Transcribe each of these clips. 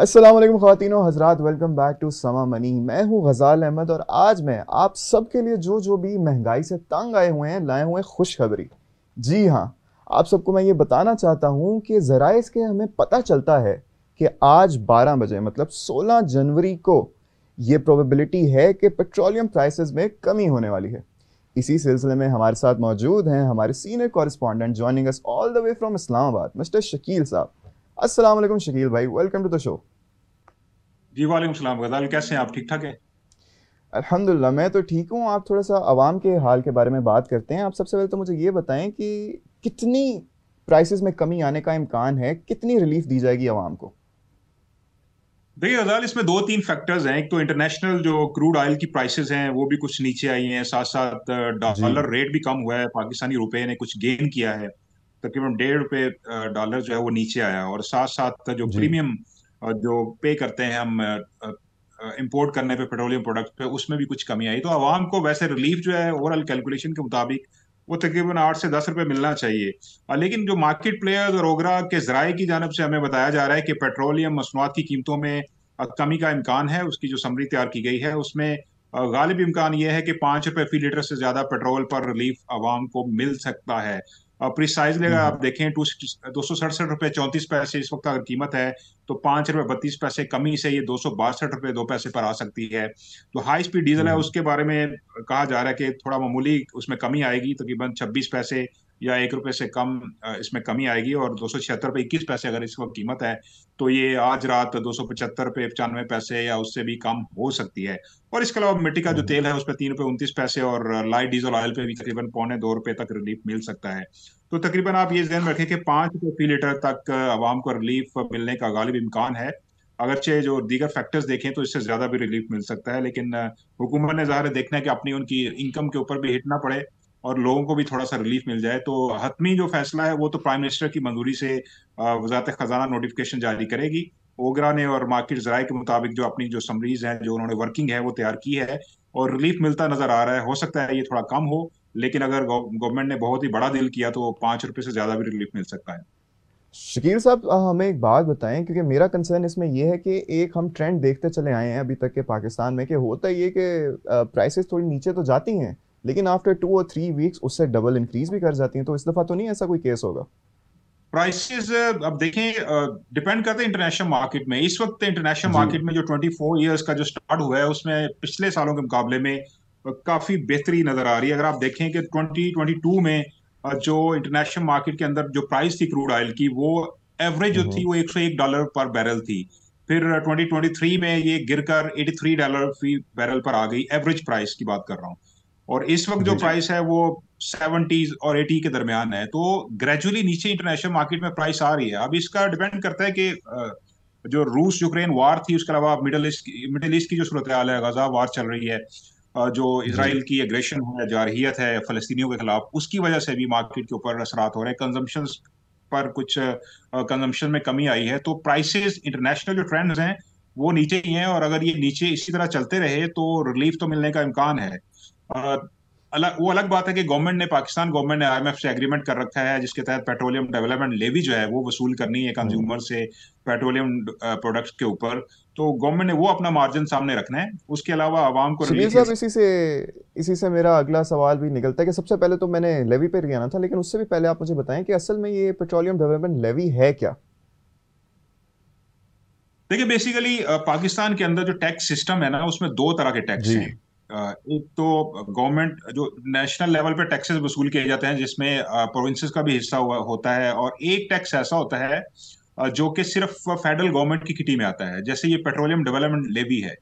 अस्सलाम वालेकुम ख़वातीनो हज़रात, welcome back to समा मनी। मैं हूं गज़ाल अहमद और आज मैं आप सबके लिए जो जो भी महंगाई से तंग आए हुए हैं लाए हुए हैं खुशखबरी। जी हाँ, आप सबको मैं ये बताना चाहता हूं कि ज़राए के हमें पता चलता है कि आज 12 बजे मतलब 16 जनवरी को ये प्रोबेबिलिटी है कि पेट्रोलियम प्राइसेस में कमी होने वाली है। इसी सिलसिले में हमारे साथ मौजूद हैं हमारे senior correspondent joining us all the way from Islamabad, mister Shakeel साहब। अस्सलाम वालेकुम शकील भाई, वेलकम टू द शो। जी वालेकुम सलाम गजाल, कैसे हैं आप? ठीक ठाक है। अल्हम्दुलिल्लाह, मैं तो ठीक हूँ। आप थोड़ा सा आवाम के हाल के बारे में बात करते हैं। आप सबसे पहले तो मुझे ये बताएं कि कितनी प्राइसेस में कमी आने का इम्कान है, कितनी रिलीफ दी जाएगी आवाम को। देखिए गजाल, इसमें दो तीन फैक्टर्स हैं। एक तो इंटरनेशनल जो क्रूड ऑयल की प्राइसेस हैं वो भी कुछ नीचे आई हैं, साथ साथ जी। डॉलर रेट भी कम हुआ है, पाकिस्तानी रुपए ने कुछ गेन किया है। तकरीबन 1.5 रुपए डॉलर जो है वो नीचे आया, और साथ साथ जो जी। प्रीमियम जो पे करते हैं हम इंपोर्ट करने पे पेट्रोलियम प्रोडक्ट पे, उसमें भी कुछ कमी आई। तो आवाम को वैसे रिलीफ जो है ओवरऑल कैलकुलेशन के मुताबिक वो तकरीबन 8 से 10 रुपए मिलना चाहिए। लेकिन जो मार्केट प्लेयर्स और ओगरा के जराये की जानब से हमें बताया जा रहा है कि पेट्रोलियम मसनूआत की कीमतों में कमी का इम्कान है। उसकी जो समरी तैयार की गई है उसमें गालिब इम्कान यह है कि 5 रुपए फी लीटर से ज्यादा पेट्रोल पर रिलीफ आवाम को मिल सकता है। प्रिसाइजली अगर हम्म। आप देखें, 267 रुपए 34 पैसे इस वक्त अगर कीमत है, तो 5 रुपए 32 पैसे कमी से ये 262 रुपए 2 पैसे पर आ सकती है। तो हाई स्पीड डीजल है, हम्म। उसके बारे में कहा जा रहा है कि थोड़ा मामूली उसमें कमी आएगी, तकरीबन 26 पैसे या 1 रुपए से कम इसमें कमी आएगी। और 276 रुपए 21 पैसे अगर इस वक्त कीमत है, तो ये आज रात 275 रुपए 95 पैसे या उससे भी कम हो सकती है। और इसके अलावा मिट्टी का जो हम्म। तेल है उस पर 3 रुपए 29 पैसे, और लाइट डीजल ऑयल पे भी तकरीबन पौने 2 रुपए तक रिलीफ मिल सकता है। तो तकरीबन आप ये ध्यान में रखें कि 5 रुपए फी लीटर तक आवाम को रिलीफ मिलने का गालिब इम्कान है। अगरचे जो दीगर फैक्टर्स देखें तो इससे ज्यादा भी रिलीफ मिल सकता है, लेकिन हुकूमत ने ज़ाहिर है देखना है कि अपनी उनकी इनकम के ऊपर भी हिट ना पड़े और लोगों को भी थोड़ा सा रिलीफ मिल जाए। तो हतमी जो फैसला है वो तो प्राइम मिनिस्टर की मंजूरी से वजारत खजाना नोटिफिकेशन जारी करेगी। ओगरा ने और मार्केट जराये के मुताबिक जो अपनी जो समरीज हैं, जो उन्होंने वर्किंग है वो तैयार की है, और रिलीफ मिलता नजर आ रहा है। हो सकता है ये थोड़ा कम हो, लेकिन अगर गवर्नमेंट ने बहुत ही बड़ा डील किया तो 5 रुपए से ज्यादा भी रिलीफ मिल सकता है। शकील साहब, हमें एक बात बताएं, क्योंकि मेरा कंसर्न इसमें यह है कि एक हम ट्रेंड देखते चले आए हैं अभी तक के पाकिस्तान में कि होता ये कि प्राइसेस थोड़ी नीचे तो जाती हैं, लेकिन आफ्टर 2 और 3 वीक्स उससे डबल इंक्रीज भी कर जाती हैं। तो इस दफ़ा तो नहीं ऐसा कोई केस होगा? प्राइसेस अब देखें, डिपेंड करते हैं इंटरनेशनल मार्केट में। इस वक्त इंटरनेशनल जी। मार्केट में जो 24 ईयर्स का जो स्टार्ट हुआ है उसमें पिछले सालों के मुकाबले में काफी बेहतरी नजर आ रही है। अगर आप देखें कि 2022 में जो इंटरनेशनल मार्केट के अंदर जो प्राइस थी क्रूड ऑयल की, वो एवरेज जो थी हम्म। वो $101 पर बैरल थी। फिर 2023 में ये गिरकर $83 फी बैरल पर आ गई, एवरेज प्राइस की बात कर रहा हूँ। और इस वक्त जो जी। प्राइस है वो 70s और 80 के दरमियान है। तो ग्रेजुअली नीचे इंटरनेशनल मार्केट में प्राइस आ रही है। अब इसका डिपेंड करता है कि जो रूस यूक्रेन वार थी, उसके अलावा मिडिल ईस्ट की जो सूरत हाल है, गजा वार चल रही है, जो जी। इसराइल की एग्रेशन है, जारहियत है फलस्तीनियों के खिलाफ, उसकी वजह से भी मार्केट के ऊपर असरात हो रहे हैं। कंजम्पशन पर कुछ कंजम्पशन में कमी आई है। तो प्राइसेस इंटरनेशनल जो ट्रेंड्स हैं वो नीचे ही हैं, और अगर ये नीचे इसी तरह चलते रहे तो रिलीफ तो मिलने का इम्कान है। अ, अलग बात है कि गवर्नमेंट ने पाकिस्तान गवर्नमेंट ने आईएमएफ से एग्रीमेंट कर रखा है, जिसके तहत पेट्रोलियम डेवलपमेंट लेवी जो है वो वसूल करनी है हम्म। कंज्यूमर से पेट्रोलियम प्रोडक्ट्स के ऊपर। तो गवर्नमेंट ने वो अपना मार्जिन सामने रखना है, उसके अलावा आवाम को शकील रिलीफ मिल साहब, इसी से मेरा अगला सवाल भी निकलता है कि सबसे पहले तो मैंने लेवी पे आना था, लेकिन उससे भी पहले आप मुझे बताएं कि असल में ये पेट्रोलियम डेवलपमेंट लेवी है क्या? देखिए बेसिकली पाकिस्तान के अंदर जो टैक्स सिस्टम है ना, उसमें दो तरह के टैक्स जी। हैं। एक तो गवर्नमेंट जो नेशनल लेवल पे टैक्सेस वसूल किए जाते हैं, जिसमें प्रोविंसेस का भी हिस्सा होता है, और एक टैक्स ऐसा होता है जो कि सिर्फ फेडरल गवर्नमेंट की किटी में आता है, जैसे ये पेट्रोलियम डेवलपमेंट लेवी है।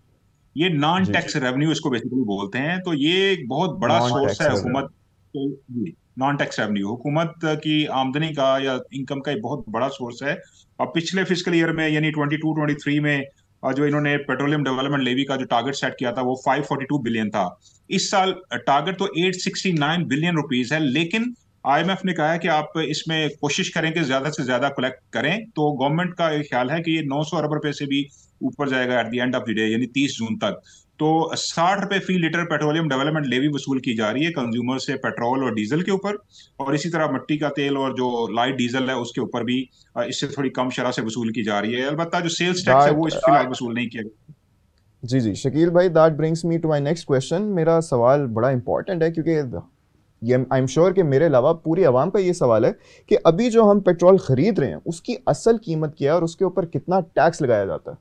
ये नॉन जी। टैक्स रेवेन्यू इसको बेसिकली बोलते हैं। तो ये एक बहुत बड़ा नॉन सोर्स टैक्स है रेवेन्यू। हुकूमत नॉन टैक्स रेवेन्यू हुकूमत की आमदनी का या इनकम का एक बहुत बड़ा सोर्स है। अब पिछले फिजिकल ईयर में यानी 22-23 में जो इन्होंने पेट्रोलियम डेवलपमेंट लेवी का जो टारगेट सेट किया था वो 542 बिलियन था। इस साल टारगेट तो 869 बिलियन रुपीज है, लेकिन आईएमएफ ने कहा है कि आप इसमें कोशिश करें कि ज्यादा से ज्यादा कलेक्ट करें। तो गवर्नमेंट का एक ख्याल है कि ये 900 अरब रुपए से भी ऊपर जाएगा at the end of the day, यानी 30 जून तक। तो 60 रुपए फी लीटर पेट्रोलियम डेवलपमेंट लेवी वसूल की जा रही है कंज्यूमर से पेट्रोल और डीजल के ऊपर। और इसी तरह मिट्टी का तेल और जो लाइट डीजल है उसके ऊपर भी इससे थोड़ी कम शरह से वसूल की जा रही है। अलबत्ता जो सेल्स टैक्स है दैट वो इस फिलहाल वसूल नहीं किया गया। जी जी शकील भाई, that brings me to my next question. मेरा सवाल बड़ा इंपॉर्टेंट है क्योंकि ये आई एम श्योर कि मेरे अलावा पूरी आवाम का ये सवाल है कि अभी जो हम पेट्रोल खरीद रहे हैं उसकी असल कीमत क्या है और उसके ऊपर कितना टैक्स लगाया जाता है।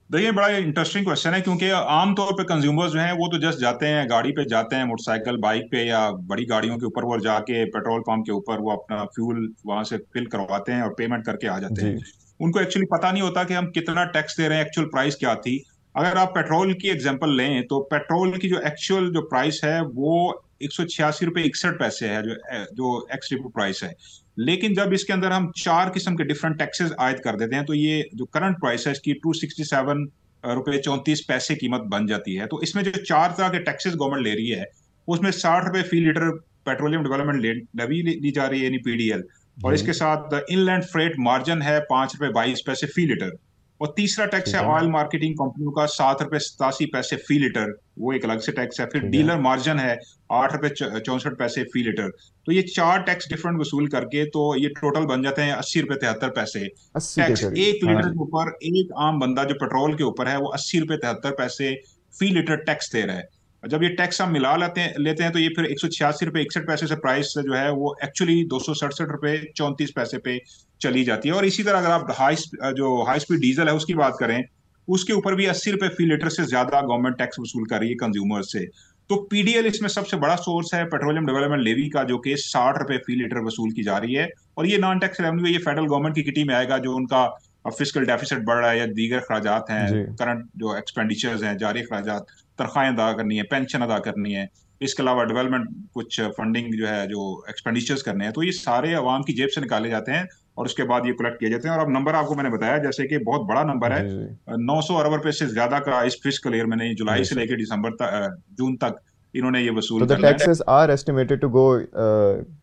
देखिए बड़ा इंटरेस्टिंग क्वेश्चन है, क्योंकि आमतौर पे कंज्यूमर्स जो हैं वो तो जस्ट जाते हैं, गाड़ी पे जाते हैं, मोटरसाइकिल बाइक पे या बड़ी गाड़ियों के ऊपर वो जाके पेट्रोल पंप के ऊपर वो अपना फ्यूल वहां से फिल करवाते हैं और पेमेंट करके आ जाते हैं। जी उनको एक्चुअली पता नहीं होता कि हम कितना टैक्स दे रहे हैं, एक्चुअल प्राइस क्या थी। अगर आप पेट्रोल की एग्जांपल लें तो पेट्रोल की जो एक्चुअल जो प्राइस है वो 186 रुपये 61 पैसे है, जो एक्स डिपो प्राइस है। लेकिन जब इसके अंदर हम 4 किस्म के डिफरेंट टैक्सेस आयद कर देते हैं तो ये जो करंट प्राइस है इसकी 267 रुपये 34 पैसे कीमत बन जाती है। तो इसमें जो 4 तरह के टैक्सेस गवर्नमेंट ले रही है उसमें 60 रुपए फी लीटर पेट्रोलियम डेवलपमेंट लेवी ली जा रही है, यानी पीडीएल। और जी इसके साथ इनलैंड फ्रेट मार्जिन है 5 रुपए 22 पैसे फी लीटर। और तीसरा टैक्स है ठीक है ऑयल मार्केटिंग कंपनियों का 7 रुपए 87 पैसे फी लीटर, वो एक अलग से टैक्स है। फिर ठीक है। डीलर मार्जिन है 8 रुपए 64 पैसे फी लीटर। तो ये 4 टैक्स डिफरेंट वसूल करके तो ये टोटल बन जाते हैं 80 रुपए 73 पैसे 80 के टैक्स करीब, एक हाँ लीटर जी। के ऊपर। एक आम बंदा जो पेट्रोल के ऊपर है वो 80 रुपए 73 पैसे फी लीटर टैक्स दे रहा है। और जब ये टैक्स हम मिला लेते हैं तो ये फिर 186 रुपए 61 पैसे से प्राइस जो है वो एक्चुअली 267 रुपए 34 पैसे पे चली जाती है। और इसी तरह अगर आप हाई स्पीड डीजल है उसकी बात करें, उसके ऊपर भी 80 रुपए फी लीटर से ज्यादा गवर्नमेंट टैक्स वसूल कर रही है कंज्यूमर से। तो पीडीएल इसमें सबसे बड़ा सोर्स है पेट्रोलियम डेवलपमेंट लेवी का, जो कि 60 रुपए फी लीटर वसूल की जा रही है। और ये नॉन टैक्स रेवेन्यू, ये फेडरल गवर्नमेंट की किटी में आएगा जो उनका फिजिकल डेफिसिट बढ़ रहा है या दीगर अखराजात हैं, जी करंट जो एक्सपेंडिचर्स हैं, जारी अखराजात, तनख्वाहें अदा करनी है, पेंशन अदा करनी है, इसके अलावा डेवलपमेंट कुछ फंडिंग जो है, जो एक्सपेंडिचर्स करने हैं, तो ये सारे अवाम की जेब से निकाले जाते हैं और उसके बाद ये कलेक्ट किए जाते हैं। और अब नंबर आपको मैंने बताया जैसे कि बहुत बड़ा नंबर है, जी जी 900 अरब रुपए से ज्यादा का इस फिस्कल ईयर में, जुलाई से बेशक। लेकर दिसंबर तक, जून तक इन्होंने ये So वसूल the करना है। taxes are estimated to go,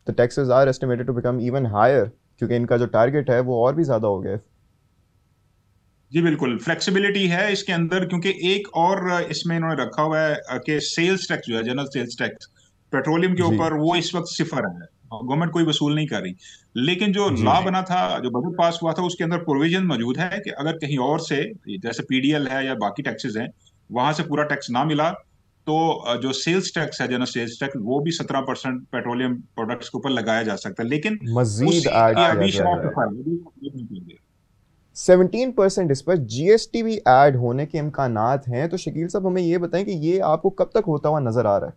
the taxes are estimated to become even higher क्योंकि इनका जो टारगेट है वो और भी ज़्यादा हो गया है। जी बिल्कुल, फ्लेक्सिबिलिटी है इसके अंदर, क्योंकि एक और इसमें इन्होंने रखा हुआ है कि सेल्स टैक्स जो है, जनरल सेल्स टैक्स पेट्रोलियम के जी ऊपर, वो इस वक्त सिफर है, गवर्नमेंट कोई वसूल नहीं कर रही। लेकिन जो जी लॉ बना था, जो बजट पास हुआ था, उसके अंदर प्रोविजन मौजूद है कि अगर कहीं और से, जैसे पीडीएल है या बाकी टैक्सेस हैं, वहां से पूरा टैक्स ना मिला तो जो सेल्स टैक्स है, जनरल सेल्स टैक्स, वो भी 17% पेट्रोलियम प्रोडक्ट्स के ऊपर लगाया जा सकता है। लेकिन मजीद ऐड उसकी किया अभी शराब जाएगा। सिफर है, अभी नहीं किया गया। 17% इस पर जीएसटी भी ऐड होने के इम्कानात हैं। तो शकील साहब हमें ये बताएं कि ये आपको कब तक होता हुआ नजर आ रहा है।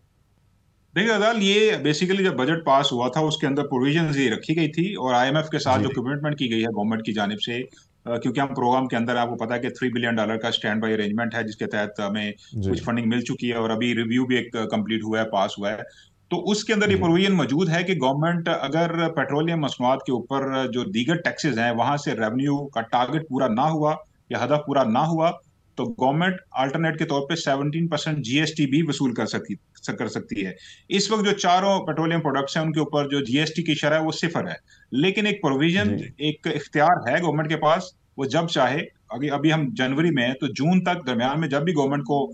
देखिए अदाल, ये बेसिकली जब बजट पास हुआ था उसके अंदर प्रोविजंस ये रखी गई थी, और आईएमएफ के साथ जी जो कमिटमेंट की गई है गवर्नमेंट की जानिब से, क्योंकि हम प्रोग्राम के अंदर, आपको पता है कि $3 बिलियन का स्टैंड बाई अरेंजमेंट है, जिसके तहत हमें जी कुछ फंडिंग मिल चुकी है और अभी रिव्यू भी एक कंप्लीट हुआ है, पास हुआ है। तो उसके अंदर ये जी प्रोविजन मौजूद है कि गवर्नमेंट अगर पेट्रोलियम मसनूआत के ऊपर जो दीगर टैक्सेस हैं वहां से रेवेन्यू का टारगेट पूरा ना हुआ या हदफ पूरा ना हुआ, तो गवर्नमेंट अल्टरनेट के तौर पे 17% जीएसटी भी वसूल कर सकती है। इस वक्त जो चारों पेट्रोलियम प्रोडक्ट्स हैं उनके ऊपर जो जीएसटी की शरह है वो सिफर है। लेकिन एक प्रोविजन, जी एक इख्तियार है गवर्नमेंट के पास, वो जब चाहे, अभी अभी हम जनवरी में हैं, तो जून तक दरमियान में जब भी गवर्नमेंट को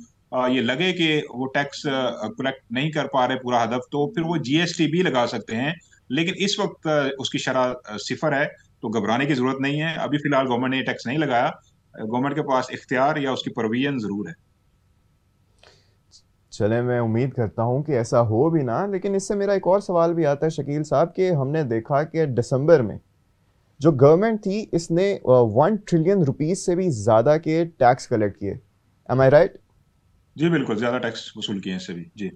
ये लगे कि वो टैक्स कलेक्ट नहीं कर पा रहे पूरा हदफ, तो फिर वो जीएसटी भी लगा सकते हैं। लेकिन इस वक्त उसकी शरह सिफर है, तो घबराने की जरूरत नहीं है। अभी फिलहाल गवर्नमेंट ने ये टैक्स नहीं लगाया, गवर्नमेंट के पास इख्तियार या उसकी प्रोविजन जरूर है। चले, मैं उम्मीद करता हूँ कि ऐसा हो भी ना। लेकिन इससे मेरा एक और सवाल भी आता है शकील साहब कि हमने देखा कि दिसंबर में जो गवर्नमेंट थी इसने 1 ट्रिलियन रुपीज से भी ज़्यादा के टैक्स कलेक्ट किए। एम आई राइट। जी बिल्कुल, ज्यादा टैक्स वसूल किए हैं इससे भी जी।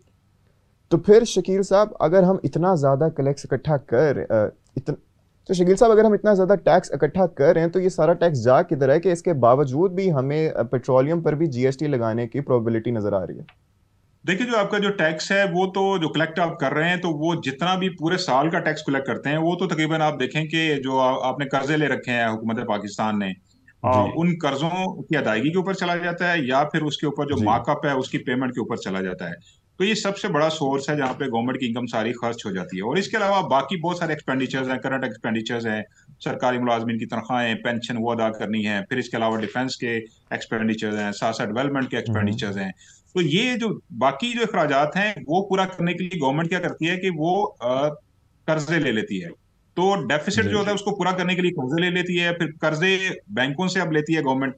तो फिर शकील साहब अगर हम इतना ज़्यादा कलेक्ट इकट्ठा कर इतना तो शकील साहब अगर हम इतना ज़्यादा टैक्स इकट्ठा कर रहे हैं तो ये सारा टैक्स जा किधर है कि इसके बावजूद भी हमें पेट्रोलियम पर भी जीएसटी लगाने की प्रोबेबिलिटी नज़र आ रही है। देखिए जो आपका जो टैक्स है वो तो जो कलेक्ट आप कर रहे हैं, तो वो जितना भी पूरे साल का टैक्स कलेक्ट करते हैं वो तो तकरीबन आप देखें कि जो आपने कर्जे ले रखे हैं हुकूमत पाकिस्तान ने, जी उन कर्जों की अदायगी के ऊपर चला जाता है या फिर उसके ऊपर जो जी मार्कअप है उसकी पेमेंट के ऊपर चला जाता है। तो ये सबसे बड़ा सोर्स है जहाँ पे गवर्नमेंट की इनकम सारी खर्च हो जाती है। और इसके अलावा बाकी बहुत सारे एक्सपेंडिचर्स हैं, करंट एक्सपेंडिचर्स हैं, सरकारी मुलाजमीन की तनख्वाहें, पेंशन वो अदा करनी है, फिर इसके अलावा डिफेंस के एक्सपेंडिचर्स हैं, साथ साथ डेवलपमेंट के एक्सपेंडिचर्स हैं। तो ये जो बाकी जो अखराजात हैं वो पूरा करने के लिए गवर्नमेंट क्या करती है कि वो कर्जे ले लेती है। तो डेफिसिट जो जी होता है उसको पूरा करने के लिए कर्जे ले लेती है, फिर कर्जे बैंकों से अब लेती है गवर्नमेंट।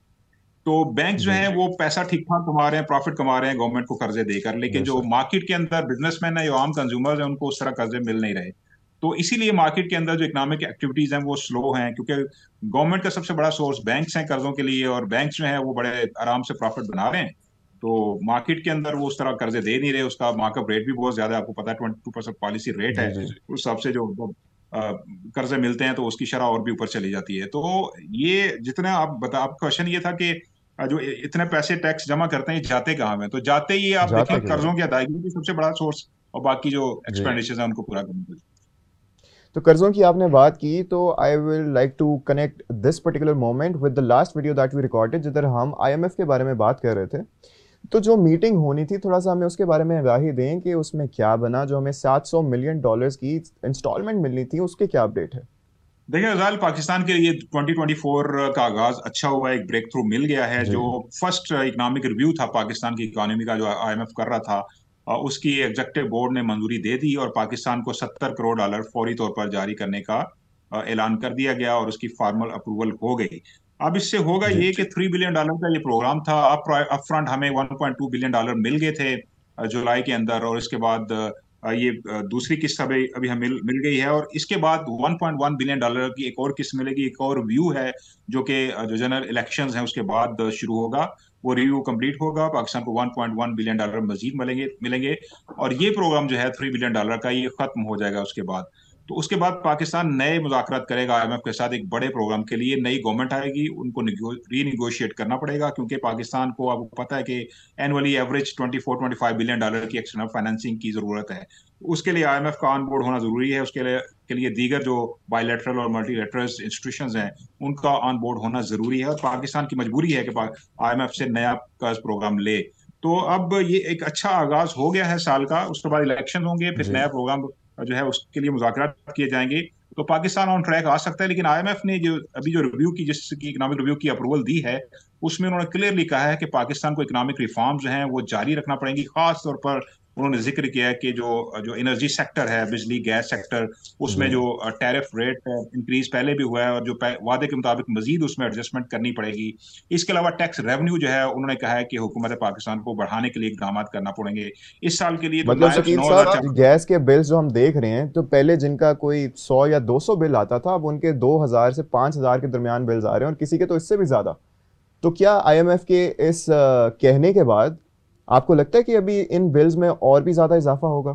तो बैंक जो जी है वो पैसा ठीक ठाक कमा रहे हैं, प्रॉफिट कमा रहे हैं गवर्नमेंट को कर्जे देकर, लेकिन जो बेशक। मार्केट के अंदर बिजनेसमैन है, जो आम कंज्यूमर्स हैं, उनको उस तरह कर्जे मिल नहीं रहे। तो इसीलिए मार्केट के अंदर जो इकोनॉमिक एक्टिविटीज हैं वो स्लो हैं, क्योंकि गवर्नमेंट का सबसे बड़ा सोर्स बैंक्स हैं कर्जों के लिए, और बैंक्स जो है वो बड़े आराम से प्रॉफिट बना रहे हैं। तो मार्केट के अंदर वो उस तरह कर्जे दे नहीं रहे, उसका मार्कअप रेट भी बहुत ज्यादा है, आपको पता है 22% पॉलिसी रेट है। जी जी उस हिसाब से जो अ, कर्जे मिलते हैं तो उसकी शरह और भी ऊपर चली जाती है। तो ये जितना आप क्वेश्चन ये था कि जो इतने पैसे टैक्स जमा करते हैं ये जाते कहाँ में, तो जाते ही आप जाते देखें किधर कर्जों है? की अदायगी की सबसे बड़ा सोर्स, और बाकी जो जी। एक्सपेंडिचर्स हैं उनको पूरा करने के लिए। तो कर्जों की आपने बात की, तो I will like to connect this particular moment with the last video that we recorded, जिधर हम आईएमएफ के बारे में बात कर रहे थे। तो जो मीटिंग होनी थी, थोड़ा सा हमें उसके बारे में आगाही दें कि उसमें क्या बना। जो हमें $700 मिलियन की इंस्टॉलमेंट मिलनी थी, उसके क्या अपडेट है? देखिए रजाल, पाकिस्तान के लिए 2024 का आगाज अच्छा हुआ है, एक ब्रेक थ्रू मिल गया है। जी जो फर्स्ट इकोनॉमिक रिव्यू था पाकिस्तान की इकोनॉमी का, जो आईएमएफ कर रहा था, उसकी एग्जेक्टिव बोर्ड ने मंजूरी दे दी और पाकिस्तान को $70 करोड़ फौरी तौर पर जारी करने का ऐलान कर दिया गया, और उसकी फॉर्मल अप्रूवल हो गई। अब इससे होगा जी ये कि $3 बिलियन का ये प्रोग्राम था। अप फ्रंट हमें $1.2 बिलियन मिल गए थे जुलाई के अंदर, और इसके बाद ये दूसरी किस्त अभी अभी हमें मिल गई है, और इसके बाद $1.1 बिलियन की एक और किस्त मिलेगी। एक और व्यू है जो कि जो जनरल इलेक्शंस हैं उसके बाद शुरू होगा। वो रिव्यू कंप्लीट होगा, पाकिस्तान को $1.1 बिलियन मजीद मिलेंगे मिलेंगे और ये प्रोग्राम जो है $3 बिलियन का, ये खत्म हो जाएगा उसके बाद। तो उसके बाद पाकिस्तान नए मुज़ाकरात करेगा आईएमएफ के साथ एक बड़े प्रोग्राम के लिए। नई गवर्नमेंट आएगी, उनको रीनिगोशिएट करना पड़ेगा, क्योंकि पाकिस्तान को आपको पता है कि एनुअली एवरेज $24-25 बिलियन की एक्सटर्नल फाइनेंसिंग की जरूरत है। उसके लिए आईएमएफ का ऑन बोर्ड होना जरूरी है। उसके लिए दीगर जो बायलैटरल और मल्टीलैटरल इंस्टीट्यूशंस हैं उनका ऑन बोर्ड होना जरूरी है, और पाकिस्तान की मजबूरी है कि आईएमएफ से नया कर्ज प्रोग्राम ले। तो अब ये एक अच्छा आगाज हो गया है साल का। उसके बाद इलेक्शन होंगे, फिर जी। नया प्रोग्राम जो है उसके लिए मुज़ाकरात किए जाएंगे। तो पाकिस्तान ऑन ट्रैक आ सकता है, लेकिन आईएमएफ ने जो अभी जो रिव्यू की, जिसकी इकोनॉमिक रिव्यू की अप्रूवल दी है, उसमें उन्होंने क्लियरली कहा है कि पाकिस्तान को इकोनॉमिक रिफॉर्म्स जो हैं वो जारी रखना पड़ेंगी। खास तौर पर उन्होंने जिक्र किया है कि जो जो एनर्जी सेक्टर है, बिजली गैस सेक्टर, जी उसमें जो टैरिफ रेट इंक्रीज पहले भी हुआ है, और जो वादे के मुताबिक मजीद उसमें एडजस्टमेंट करनी पड़ेगी। इसके अलावा टैक्स रेवेन्यू जो है उन्होंने कहा है कि हुकूमत पाकिस्तान को बढ़ाने के लिए इकदाम करना पड़ेंगे। इस साल के लिए तो मतलब नायब शकील नौ साहब, हजार गैस के बिल्स जो हम देख रहे हैं, तो पहले जिनका कोई 100 या 200 बिल आता था, अब उनके 2000 से 5000 के दरमियान बिल्स आ रहे हैं, और किसी के तो इससे भी ज्यादा। तो क्या आईएमएफ के इस कहने के बाद आपको लगता है कि अभी इन बिल्स में और भी ज्यादा इजाफा होगा?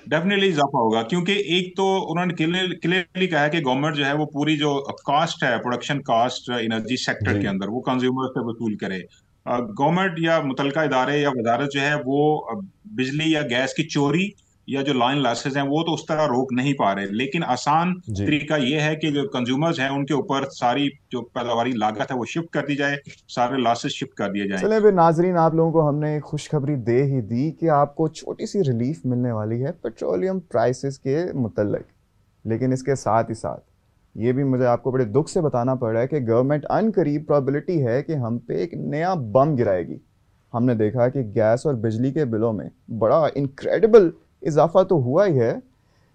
डेफिनेटली इजाफा होगा, क्योंकि एक तो उन्होंने क्लियरली कहा है कि गवर्नमेंट जो है वो पूरी जो कास्ट है, प्रोडक्शन कास्ट एनर्जी सेक्टर के जी अंदर, वो कंज्यूमर से वसूल करे। गवर्नमेंट या मुतलका इदारे या वजारत जो है वो बिजली या गैस की चोरी या जो लाइन लॉसेस हैं वो तो उस तरह रोक नहीं पा रहे, लेकिन आसान जी। तरीका ये है कि जो कंज्यूमर्स हैं उनके ऊपर सारी जो पैदावारी लागत है वो शिफ्ट कर दी जाए, सारे लॉसेस शिफ्ट कर दिए जाएं। चलें फिर नाजरीन, आप लोगों को हमने एक खुशखबरी दे ही दी कि आपको छोटी सी रिलीफ मिलने वाली है पेट्रोलियम प्राइसेस के मुतल्लिक। लेकिन इसके साथ ही साथ ये भी मुझे आपको बड़े दुख से बताना पड़ रहा है कि गवर्नमेंट अनकरीब प्रोबेबिलिटी है कि हम पे एक नया बम गिराएगी। हमने देखा कि गैस और बिजली के बिलों में बड़ा इनक्रेडिबल इजाफा तो हुआ ही है,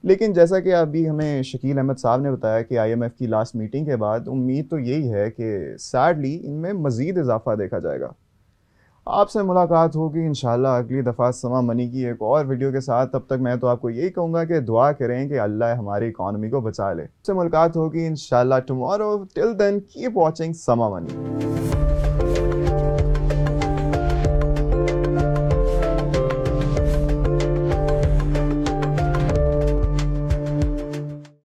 लेकिन जैसा कि अभी हमें शकील अहमद साहब ने बताया कि आईएमएफ की लास्ट मीटिंग के बाद उम्मीद तो यही है कि सैडली इनमें मज़ीद इजाफा देखा जाएगा। आपसे मुलाकात होगी इंशाल्लाह अगली दफ़ा समा मनी की एक और वीडियो के साथ। तब तक मैं तो आपको यही कहूँगा कि दुआ करें कि अल्लाह हमारी इकॉनमी को बचा ले। आपसे मुलाकात होगी इंशाल्लाह tomorrow. Till then keep watching Samaa money.